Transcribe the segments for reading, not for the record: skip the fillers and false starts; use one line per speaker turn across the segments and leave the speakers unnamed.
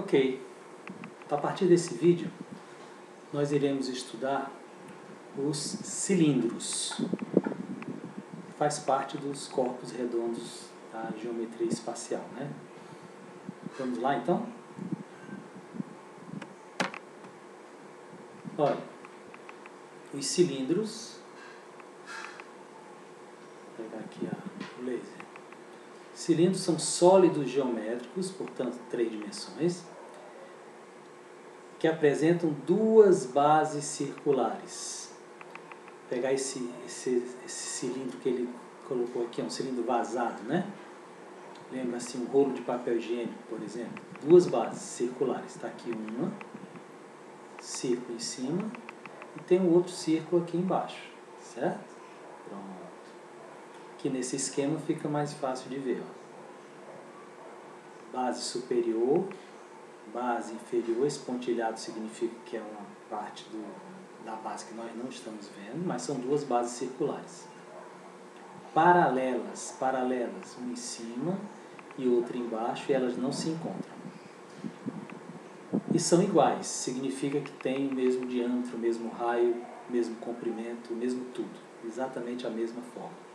Ok, a partir desse vídeo nós iremos estudar os cilindros. Faz parte dos corpos redondos da geometria espacial, né? Vamos lá então? Olha, os cilindros, vou pegar aqui o laser. Cilindros são sólidos geométricos, portanto 3 dimensões, que apresentam duas bases circulares. Vou pegar esse cilindro que ele colocou aqui, é um cilindro vazado, né? Lembra assim um rolo de papel higiênico, por exemplo. Duas bases circulares. Está aqui uma, círculo em cima, e tem um outro círculo aqui embaixo, certo? Pronto. Que nesse esquema fica mais fácil de ver. Ó. Base superior, base inferior, esse pontilhado significa que é uma parte da base que nós não estamos vendo, mas são duas bases circulares. Paralelas, uma em cima e outra embaixo, e elas não se encontram. E são iguais, significa que tem o mesmo diâmetro, o mesmo raio, o mesmo comprimento, o mesmo tudo, exatamente a mesma forma.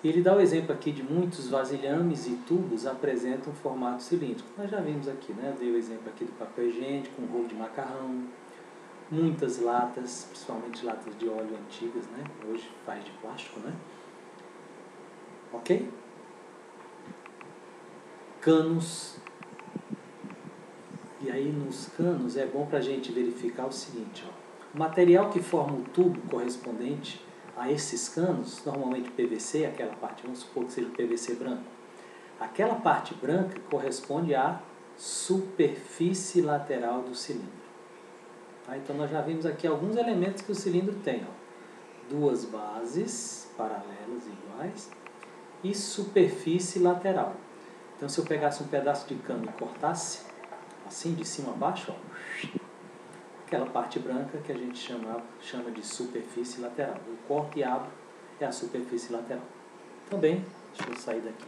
Ele dá o exemplo aqui de muitos vasilhames e tubos apresentam um formato cilíndrico. Nós já vimos aqui, né? Dei o exemplo aqui do papel higiênico, um rolo de macarrão, muitas latas, principalmente latas de óleo antigas, né? Hoje faz de plástico, né? Ok? Canos. E aí nos canos é bom para a gente verificar o seguinte, ó. O material que forma o tubo correspondente a esses canos, normalmente PVC, aquela parte, vamos supor que seja o PVC branco. Aquela parte branca corresponde à superfície lateral do cilindro. Tá? Então nós já vimos aqui alguns elementos que o cilindro tem. Ó. Duas bases paralelas iguais e superfície lateral. Então se eu pegasse um pedaço de cano e cortasse, assim de cima a baixo, ó, aquela parte branca que a gente chama de superfície lateral. Eu corto e abro, é a superfície lateral. Também, deixa eu sair daqui.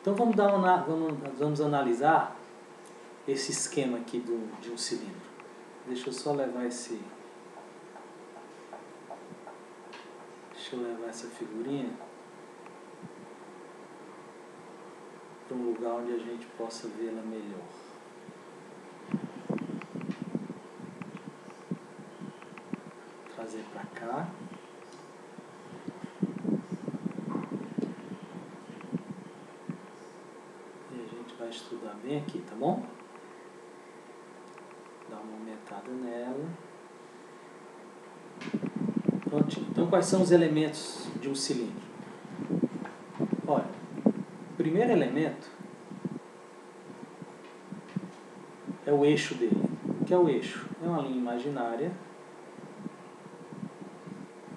Então vamos analisar esse esquema aqui de um cilindro. Deixa eu só levar essa figurinha para um lugar onde a gente possa vê-la melhor. Trazer para cá. E a gente vai estudar bem aqui, tá bom? Dá uma aumentada nela. Prontinho. Então, quais são os elementos de um cilindro? Olha, o primeiro elemento é o eixo dele. O que é o eixo? É uma linha imaginária.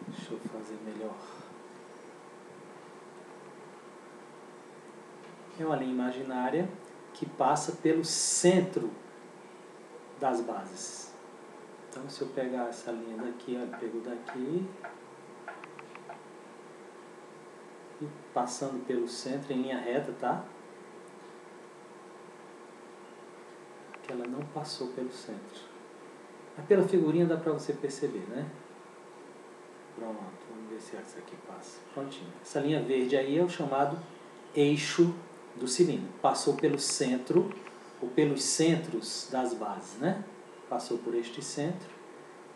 Deixa eu fazer melhor. É uma linha imaginária que passa pelo centro das bases. Então, se eu pegar essa linha daqui, ó, pego daqui e passando pelo centro em linha reta, tá? Que ela não passou pelo centro. Mas pela figurinha dá para você perceber, né? Pronto, vamos ver se essa aqui passa. Prontinho. Essa linha verde aí é o chamado eixo do cilindro. Passou pelo centro, ou pelos centros das bases, né? Passou por este centro,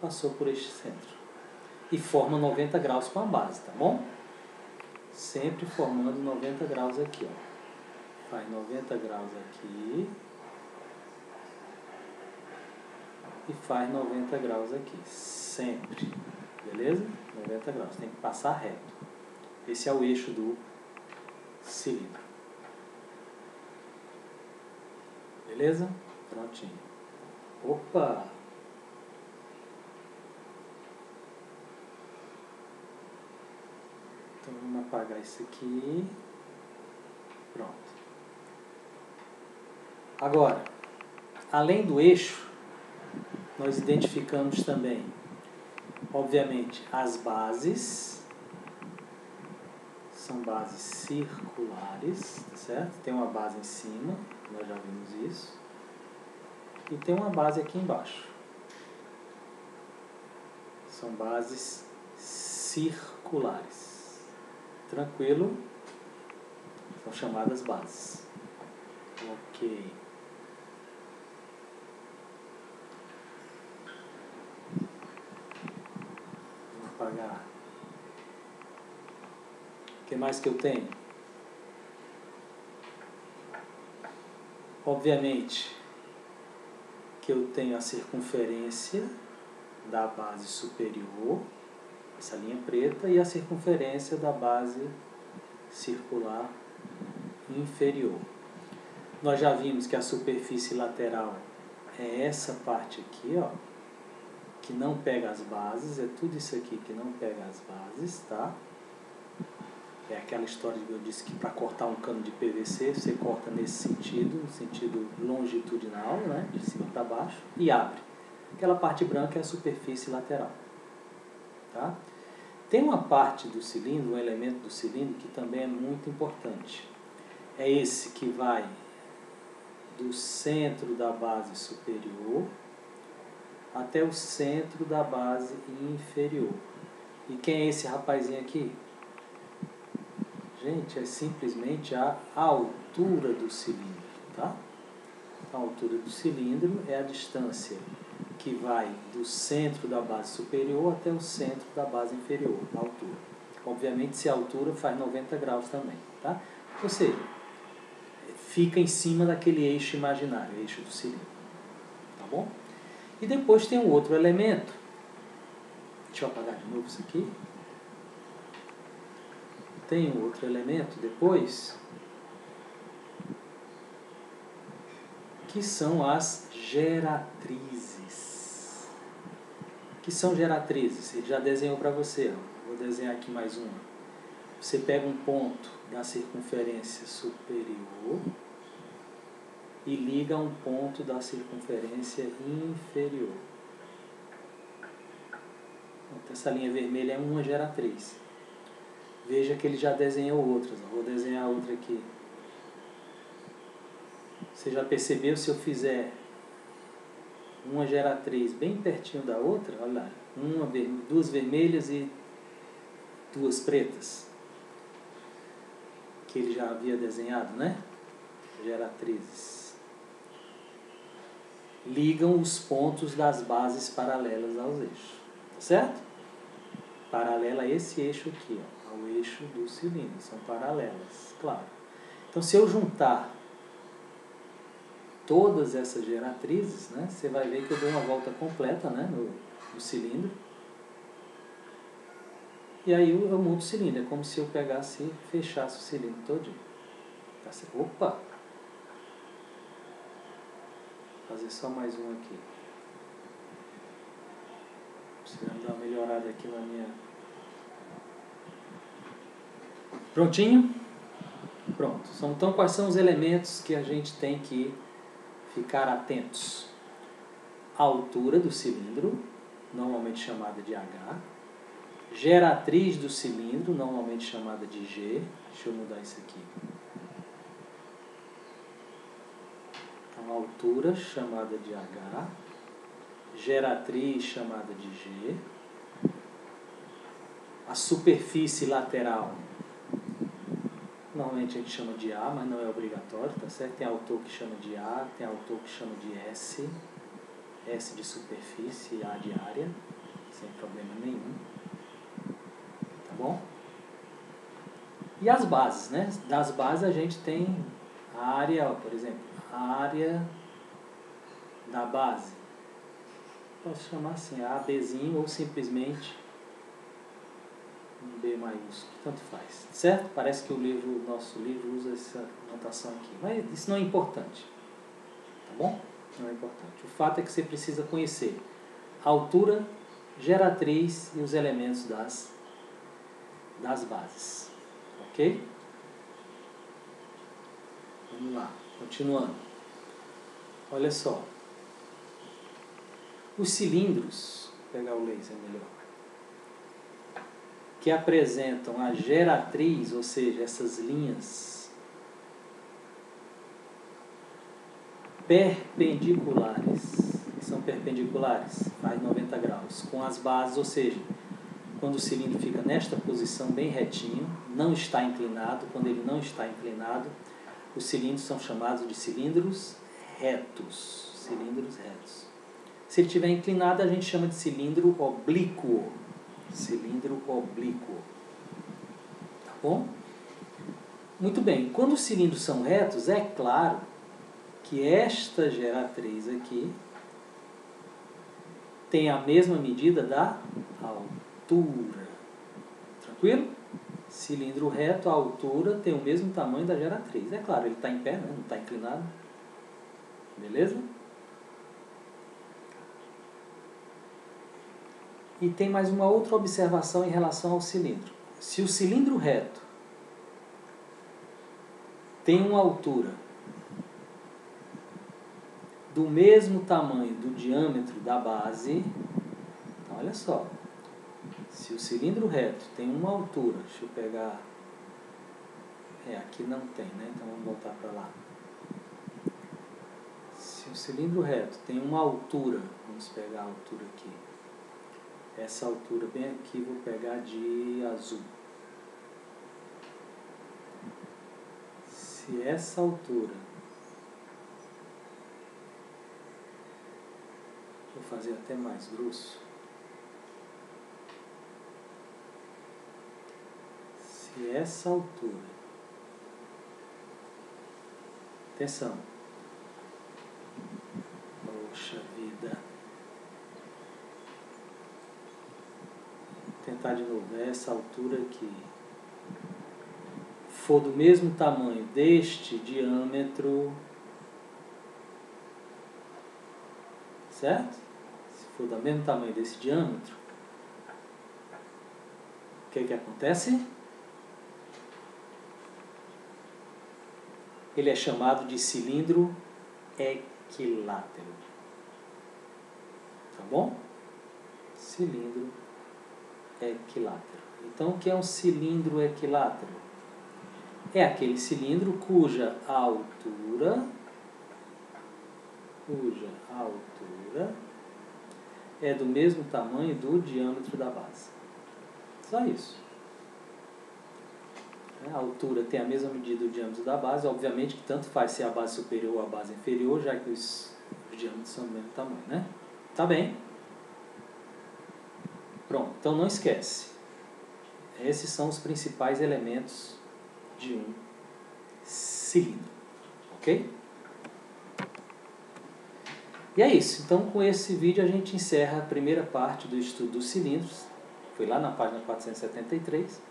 passou por este centro. E forma 90 graus com a base, tá bom? Sempre formando 90 graus aqui, ó. Faz 90 graus aqui. E faz 90 graus aqui. Sempre. Beleza? 90 graus. Tem que passar reto. Esse é o eixo do cilindro. Beleza? Prontinho. Opa! Então vamos apagar isso aqui. Pronto. Agora, além do eixo, nós identificamos também, obviamente, as bases, são bases circulares, tá certo? Tem uma base em cima, nós já vimos isso, e tem uma base aqui embaixo. São bases circulares. Tranquilo? São chamadas bases. Ok. Vou apagar. O que mais que eu tenho? Obviamente que eu tenho a circunferência da base superior, essa linha preta, e a circunferência da base circular inferior. Nós já vimos que a superfície lateral é essa parte aqui, ó, que não pega as bases, é tudo isso aqui que não pega as bases, tá? É aquela história que eu disse que para cortar um cano de PVC, você corta nesse sentido, no sentido longitudinal, né, de cima para baixo, e abre. Aquela parte branca é a superfície lateral. Tá? Tem uma parte do cilindro, um elemento do cilindro, que também é muito importante. É esse que vai do centro da base superior até o centro da base inferior. E quem é esse rapazinho aqui? Gente, é simplesmente a altura do cilindro, tá? A altura do cilindro é a distância que vai do centro da base superior até o centro da base inferior, a altura. Obviamente, se a altura faz 90 graus também, tá? Ou seja, fica em cima daquele eixo imaginário, eixo do cilindro, tá bom? E depois tem um outro elemento. Deixa eu apagar de novo isso aqui. Tem um outro elemento depois, que são as geratrizes. O que são geratrizes? Ele já desenhou para você. Ó. Vou desenhar aqui mais uma. Você pega um ponto da circunferência superior e liga a um ponto da circunferência inferior. Essa linha vermelha é uma geratriz. Veja que ele já desenhou outras. Vou desenhar outra aqui. Você já percebeu, se eu fizer uma geratriz bem pertinho da outra, olha lá, duas vermelhas e duas pretas, que ele já havia desenhado, né? Geratrizes. Ligam os pontos das bases paralelas aos eixos, tá certo? Paralela a esse eixo aqui, ó, ao eixo do cilindro, são paralelas, claro. Então, se eu juntar todas essas geratrizes, né, você vai ver que eu dou uma volta completa, né, no cilindro. E aí eu mudo o cilindro, é como se eu pegasse e fechasse o cilindro todinho. Tá certo? Opa! Vou fazer só mais um aqui. Precisando dar uma melhorada aqui na minha... Prontinho? Pronto. Então, quais são os elementos que a gente tem que ficar atentos? A altura do cilindro, normalmente chamada de H. Geratriz do cilindro, normalmente chamada de G. Deixa eu mudar isso aqui. Então, altura chamada de H. Geratriz chamada de G. A superfície lateral, normalmente a gente chama de A, mas não é obrigatório, tá certo? Tem autor que chama de A, tem autor que chama de S. S de superfície e A de área, sem problema nenhum. Tá bom? E as bases, né? Das bases a gente tem a área, ó, por exemplo, a área da base. Posso chamar assim, A, Bzinho, ou simplesmente um B maiúsculo, tanto faz. Certo? Parece que o nosso livro usa essa notação aqui. Mas isso não é importante. Tá bom? Não é importante. O fato é que você precisa conhecer a altura, geratriz e os elementos das bases. Ok? Vamos lá, continuando. Olha só. Os cilindros, vou pegar o laser melhor. que apresentam a geratriz, ou seja, essas linhas perpendiculares, que são perpendiculares, faz 90 graus, com as bases, ou seja, quando o cilindro fica nesta posição bem retinho, não está inclinado. Quando ele não está inclinado, os cilindros são chamados de cilindros retos. Cilindros retos. Se ele estiver inclinado, a gente chama de cilindro oblíquo. Cilindro oblíquo. Tá bom? Muito bem. Quando os cilindros são retos, é claro que esta geratriz aqui tem a mesma medida da altura. Tranquilo? Cilindro reto, a altura tem o mesmo tamanho da geratriz. É claro, ele está em pé, né? Não está inclinado. Beleza? E tem mais uma outra observação em relação ao cilindro. Se o cilindro reto tem uma altura do mesmo tamanho do diâmetro da base, então olha só, se o cilindro reto tem uma altura, deixa eu pegar, aqui não tem, né? Então vamos voltar para lá. Se o cilindro reto tem uma altura, vamos pegar a altura aqui, essa altura bem aqui, vou pegar de azul. Se essa altura, vou fazer até mais grosso, se essa altura, atenção, poxa vida, vou tentar de novo, essa altura aqui for do mesmo tamanho deste diâmetro, certo? Se for do mesmo tamanho desse diâmetro, o que acontece? Ele é chamado de cilindro equilátero. Tá bom? Cilindro equilátero. Então, o que é um cilindro equilátero? É aquele cilindro cuja altura é do mesmo tamanho do diâmetro da base. Só isso. A altura tem a mesma medida do diâmetro da base, obviamente que tanto faz se é a base superior ou a base inferior, já que os diâmetros são do mesmo tamanho, né? Tá bem? Pronto, então não esquece. Esses são os principais elementos de um cilindro, ok? E é isso. Então, com esse vídeo a gente encerra a primeira parte do estudo dos cilindros. Foi lá na página 473.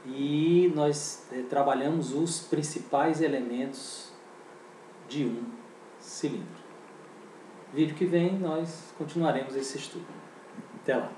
E nós trabalhamos os principais elementos de um cilindro. Vídeo que vem nós continuaremos esse estudo. Até lá!